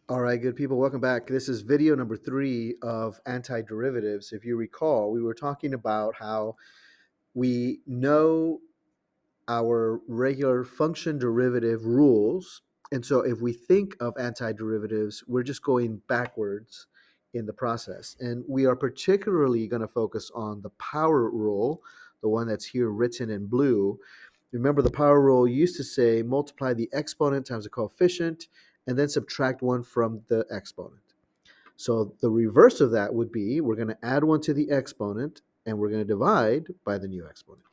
All right, good people, welcome back. This is video number 3 of antiderivatives. If you recall, we were talking about how we know our regular function derivative rules. And so if we think of antiderivatives, we're just going backwards in the process. And we are particularly going to focus on the power rule, the one that's here written in blue. Remember, the power rule used to say multiply the exponent times the coefficient and then subtract one from the exponent. So the reverse of that would be we're going to add one to the exponent and we're going to divide by the new exponent.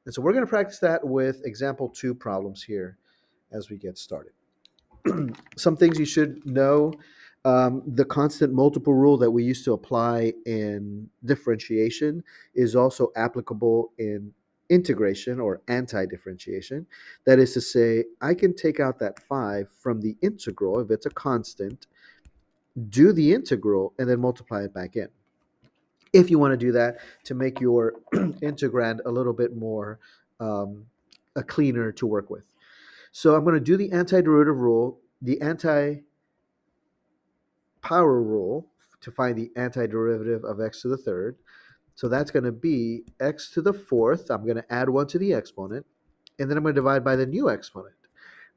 And so we're going to practice that with example 2 problems here as we get started. Some things you should know. The constant multiple rule that we used to apply in differentiation is also applicable in integration or anti-differentiation. That is to say, I can take out that 5 from the integral if it's a constant, do the integral, and then multiply it back in. If you want to do that to make your integrand a little bit more cleaner to work with. So I'm going to do the antiderivative rule, the anti-power rule to find the antiderivative of x to the third. So that's going to be x to the fourth. I'm going to add 1 to the exponent, and then I'm going to divide by the new exponent.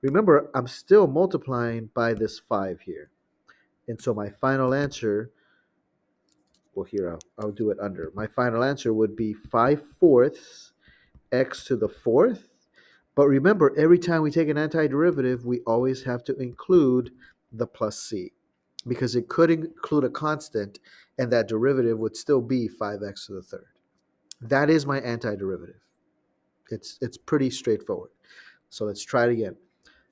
Remember, I'm still multiplying by this 5 here. And so my final answer, well, here I'll do it under. My final answer would be 5/4 x to the fourth. But remember, every time we take an antiderivative, we always have to include the plus c because it could include a constant and that derivative would still be 5x to the third. That is my antiderivative. It's pretty straightforward. So let's try it again.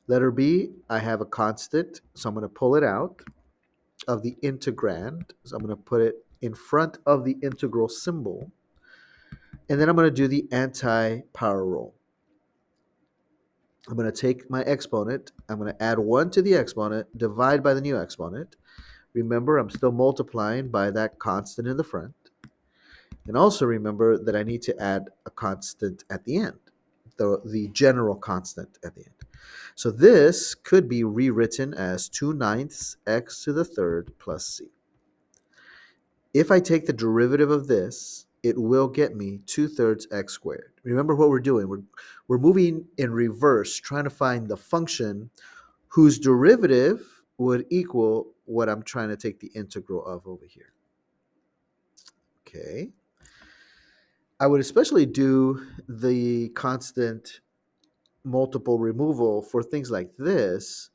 Letter B, I have a constant, so I'm going to pull it out of the integrand. So I'm going to put it in front of the integral symbol. And then I'm going to do the anti-power rule. I'm going to take my exponent. I'm going to add 1 to the exponent, divide by the new exponent. Remember, I'm still multiplying by that constant in the front. And also remember that I need to add a constant at the end, the general constant at the end. So this could be rewritten as 2/9 x to the third plus c. If I take the derivative of this, it will get me 2/3 x squared. Remember what we're doing. We're moving in reverse, trying to find the function whose derivative would equal what I'm trying to take the integral of over here. Okay. I would especially do the constant multiple removal for things like this,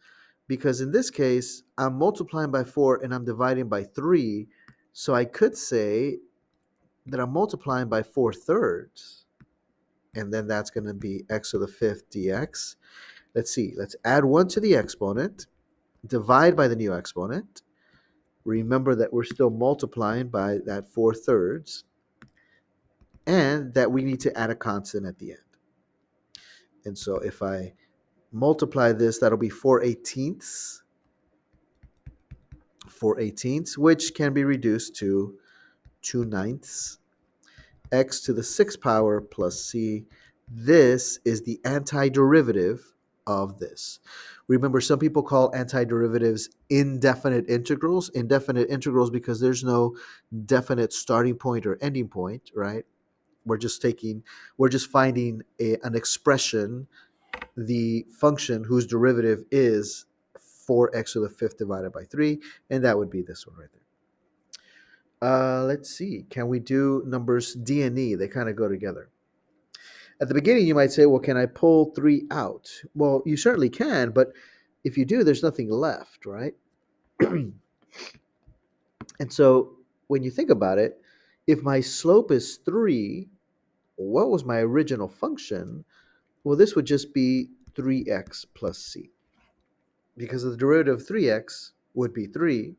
because in this case, I'm multiplying by 4 and I'm dividing by 3. So I could say that I'm multiplying by 4/3. And then that's going to be x to the fifth dx. Let's see. Let's add 1 to the exponent, divide by the new exponent. Remember that we're still multiplying by that 4/3, and that we need to add a constant at the end. And so if I multiply this, that'll be 4/18, 4/18, which can be reduced to 2/9 x to the sixth power plus c. This is the antiderivative of this. Remember, some people call antiderivatives indefinite integrals. Indefinite integrals because there's no definite starting point or ending point, right? We're just finding an expression, the function whose derivative is 4x to the fifth divided by 3, and that would be this one right there. Let's see. Can we do numbers D and E? They kind of go together. At the beginning, you might say, well, can I pull 3 out? Well, you certainly can, but if you do, there's nothing left, right? And so when you think about it, if my slope is 3, what was my original function? Well, this would just be 3x plus c. Because the derivative of 3x would be 3,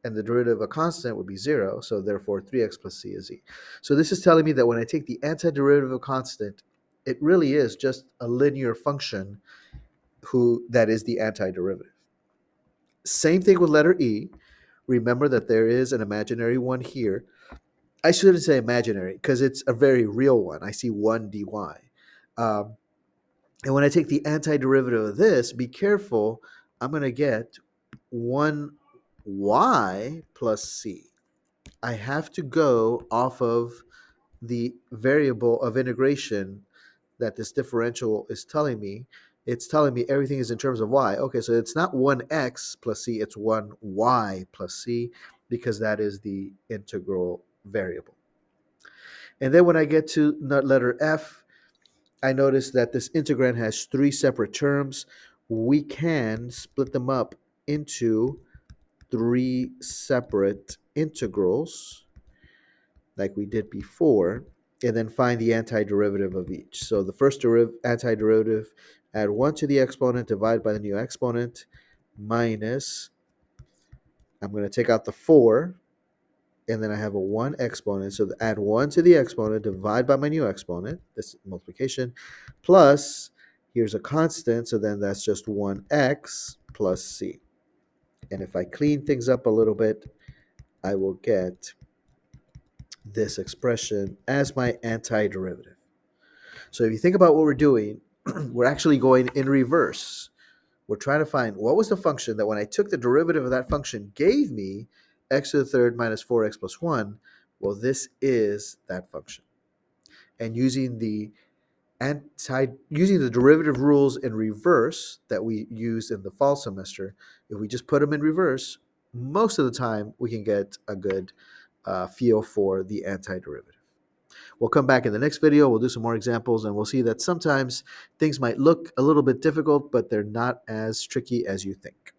and the derivative of a constant would be 0, so therefore 3x plus c is e. So this is telling me that when I take the antiderivative of a constant, it really is just a linear function that is the antiderivative. Same thing with letter E. Remember that there is an imaginary one here. I shouldn't say imaginary because it's a very real one. I see 1 dy. And when I take the antiderivative of this, be careful, I'm going to get 1y plus c. I have to go off of the variable of integration that this differential is telling me. It's telling me everything is in terms of y. Okay, so it's not 1x plus c, it's 1y plus c, because that is the integral variable. And then when I get to letter f, I notice that this integrand has three separate terms. We can split them up into three separate integrals like we did before, and then find the antiderivative of each. So the first antiderivative, add 1 to the exponent, divide by the new exponent, minus, I'm going to take out the 4, and then I have a 1 exponent. So add 1 to the exponent, divide by my new exponent, this multiplication, plus, here's a constant, so then that's just 1x plus c. And if I clean things up a little bit, I will get this expression as my antiderivative. So if you think about what we're doing, we're actually going in reverse. We're trying to find what was the function that when I took the derivative of that function gave me x to the third minus 4x plus 1. Well, this is that function. And using the derivative rules in reverse that we used in the fall semester, if we just put them in reverse, most of the time we can get a good feel for the antiderivative. We'll come back in the next video. We'll do some more examples, and we'll see that sometimes things might look a little bit difficult, but they're not as tricky as you think.